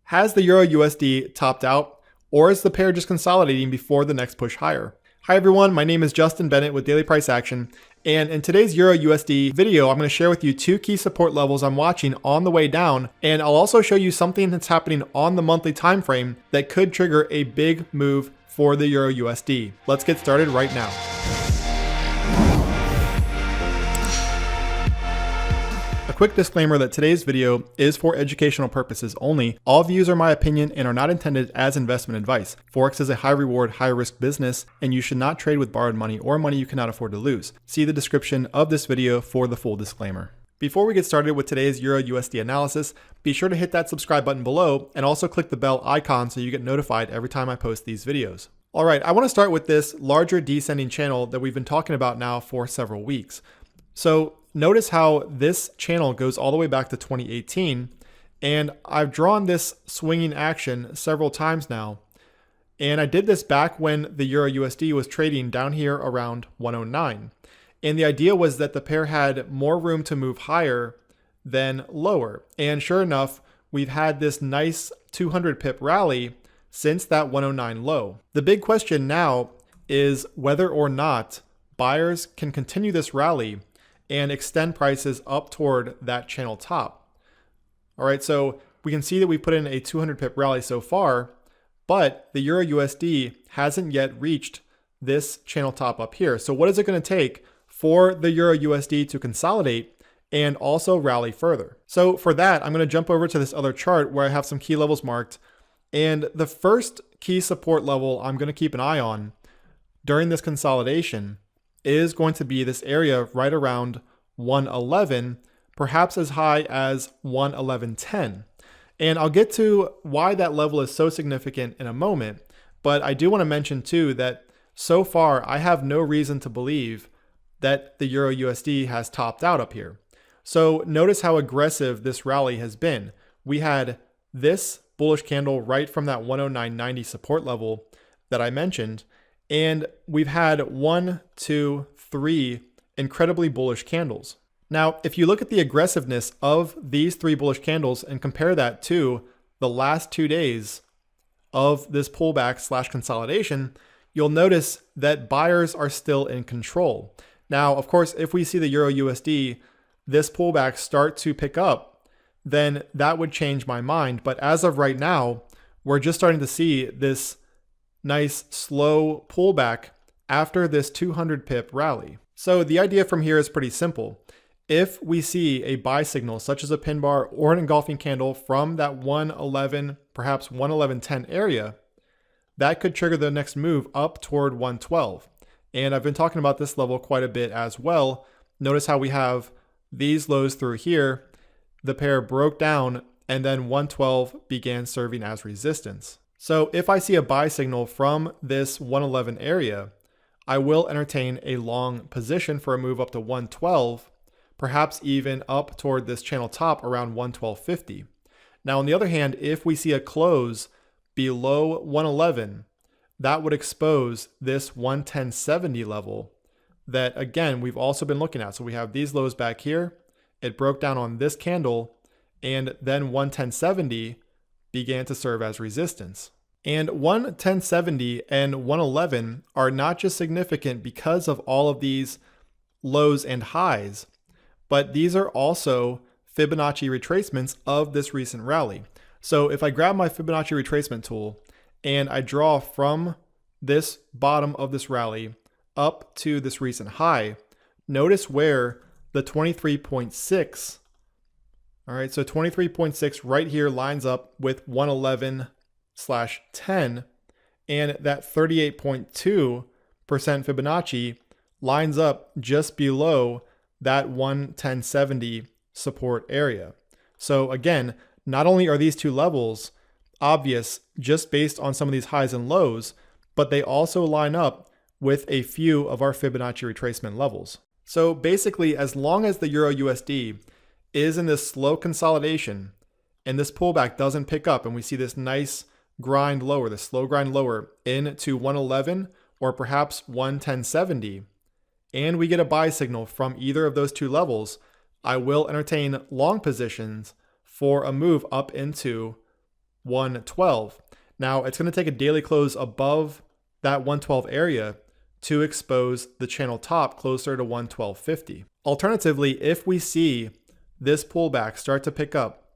Has the Euro USD topped out, or is the pair just consolidating before the next push higher? Hi everyone, my name is Justin Bennett with Daily Price Action, and in today's Euro USD video, I'm going to share with you two key support levels I'm watching on the way down, and I'll also show you something that's happening on the monthly time frame that could trigger a big move for the Euro USD. Let's get started right now. Quick disclaimer that today's video is for educational purposes only. All views are my opinion and are not intended as investment advice. Forex is a high reward, high risk business, and you should not trade with borrowed money or money you cannot afford to lose. See the description of this video for the full disclaimer. Before we get started with today's Euro USD analysis, be sure to hit that subscribe button below and also click the bell icon so you get notified every time I post these videos. All right, I want to start with this larger descending channel that we've been talking about now for several weeks. So notice how this channel goes all the way back to 2018, and I've drawn this swinging action several times now. And I did this back when the Euro USD was trading down here around 109. And the idea was that the pair had more room to move higher than lower. And sure enough, we've had this nice 200 pip rally since that 109 low. The big question now is whether or not buyers can continue this rally and extend prices up toward that channel top. All right, so we can see that we put in a 200 pip rally so far, but the Euro USD hasn't yet reached this channel top up here. So what is it going to take for the Euro USD to consolidate and also rally further? So for that, I'm going to jump over to this other chart where I have some key levels marked. And the first key support level I'm going to keep an eye on during this consolidation is going to be this area right around 111, perhaps as high as 111.10. And I'll get to why that level is so significant in a moment, but I do want to mention too that so far I have no reason to believe that the Euro USD has topped out up here. So notice how aggressive this rally has been. We had this bullish candle right from that 109.90 support level that I mentioned, and we've had 1, 2, 3 incredibly bullish candles. Now, if you look at the aggressiveness of these three bullish candles and compare that to the last 2 days of this pullback / consolidation, you'll notice that buyers are still in control. Now, of course, if we see the Euro USD, this pullback start to pick up, then that would change my mind. But as of right now, we're just starting to see this nice slow pullback after this 200 pip rally. So the idea from here is pretty simple. If we see a buy signal such as a pin bar or an engulfing candle from that 111, perhaps 111.10 area, that could trigger the next move up toward 112. And I've been talking about this level quite a bit as well. Notice how we have these lows through here. The pair broke down and then 112 began serving as resistance. So if I see a buy signal from this 111 area, I will entertain a long position for a move up to 112, perhaps even up toward this channel top around 112.50. Now, on the other hand, if we see a close below 111, that would expose this 110.70 level that, again, we've also been looking at. So we have these lows back here. It broke down on this candle, and then 110.70 began to serve as resistance. And 110.70 and 111 are not just significant because of all of these lows and highs, but these are also Fibonacci retracements of this recent rally. So if I grab my Fibonacci retracement tool and I draw from this bottom of this rally up to this recent high, notice where the 23.6, all right, so 23.6 right here lines up with 111/10, and that 38.2% Fibonacci lines up just below that 110.70 support area. So again, not only are these two levels obvious just based on some of these highs and lows, but they also line up with a few of our Fibonacci retracement levels. So basically, as long as the Euro USD is in this slow consolidation and this pullback doesn't pick up and we see this nice grind lower, the slow grind lower into 111 or perhaps 110.70, and we get a buy signal from either of those two levels, I will entertain long positions for a move up into 112. Now it's going to take a daily close above that 112 area to expose the channel top closer to 112.50. Alternatively, if we see this pullback start to pick up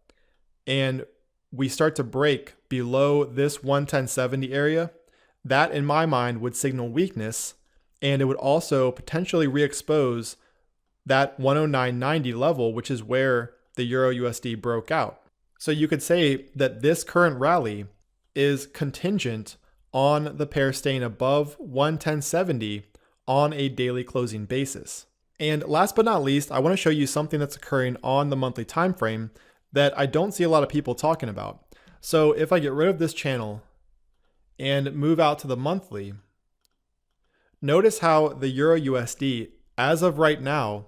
and we start to break below this 110.70 area, that in my mind would signal weakness, and it would also potentially re-expose that 109.90 level, which is where the Euro USD broke out. So you could say that this current rally is contingent on the pair staying above 110.70 on a daily closing basis. And last but not least, I want to show you something that's occurring on the monthly time frame that I don't see a lot of people talking about. So if I get rid of this channel and move out to the monthly, notice how the Euro USD, as of right now,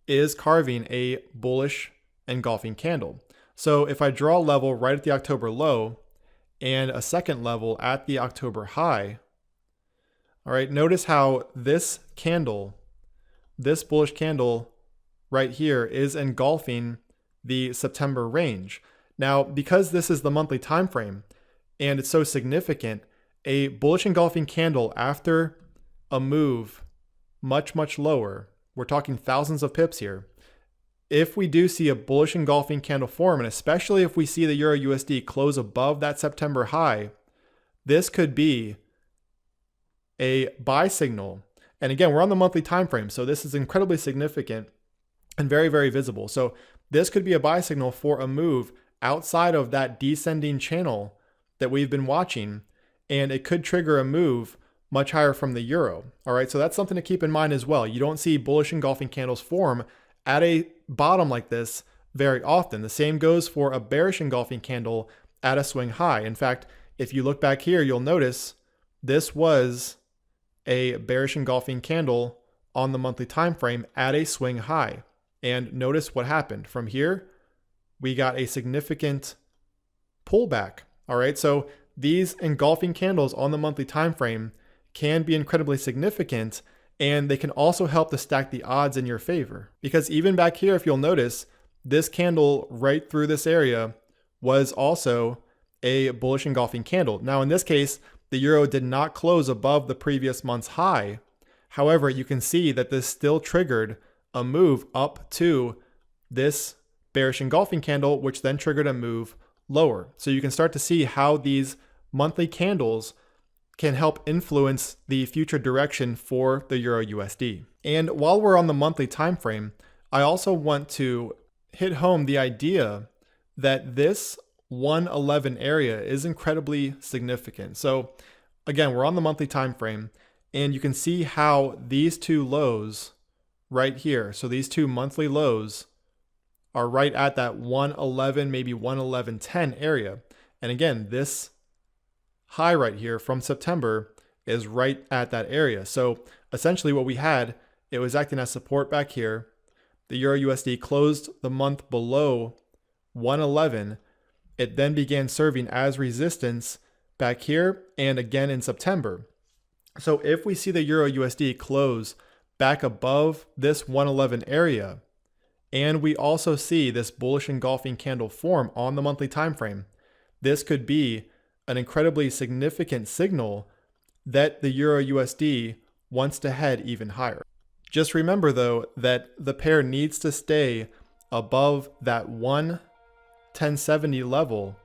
is carving a bullish engulfing candle. So if I draw a level right at the October low and a second level at the October high, all right, notice how this candle, this bullish candle right here, is engulfing the September range. Now, because this is the monthly time frame and it's so significant, a bullish engulfing candle after a move much lower, we're talking thousands of pips here. If we do see a bullish engulfing candle form, and especially if we see the Euro USD close above that September high, this could be a buy signal. And again, we're on the monthly time frame, so this is incredibly significant and very visible. So this could be a buy signal for a move outside of that descending channel that we've been watching, and it could trigger a move much higher from the euro. All right, so that's something to keep in mind as well. You don't see bullish engulfing candles form at a bottom like this very often. The same goes for a bearish engulfing candle at a swing high. In fact, if you look back here, you'll notice this was a bearish engulfing candle on the monthly time frame at a swing high. And notice what happened. From here, we got a significant pullback. All right, so these engulfing candles on the monthly time frame can be incredibly significant, and they can also help to stack the odds in your favor. Because even back here, if you'll notice, this candle right through this area was also a bullish engulfing candle. Now in this case, the euro did not close above the previous month's high. However, you can see that this still triggered a move up to this bearish engulfing candle, which then triggered a move lower. So you can start to see how these monthly candles can help influence the future direction for the Euro USD. And while we're on the monthly time frame, I also want to hit home the idea that this 111 area is incredibly significant. So again, we're on the monthly time frame, and you can see how these two lows right here, so these two monthly lows are right at that 111, maybe 111.10 area. And again, this high right here from September is right at that area. So essentially what we had, it was acting as support back here. The Euro USD closed the month below 111. It then began serving as resistance back here and again in September. So if we see the Euro USD close back above this 111 area, and we also see this bullish engulfing candle form on the monthly time frame, this could be an incredibly significant signal that the Euro USD wants to head even higher. Just remember though that the pair needs to stay above that 110.70 level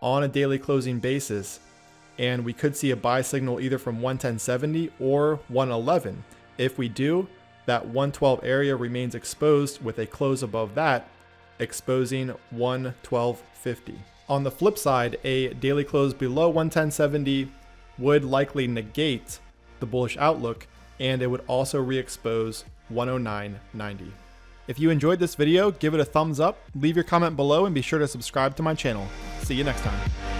on a daily closing basis, and we could see a buy signal either from 110.70 or 111. If we do, that 112 area remains exposed with a close above that, exposing 112.50. On the flip side, a daily close below 110.70 would likely negate the bullish outlook, and it would also re-expose 109.90. If you enjoyed this video, give it a thumbs up, leave your comment below, and be sure to subscribe to my channel. See you next time.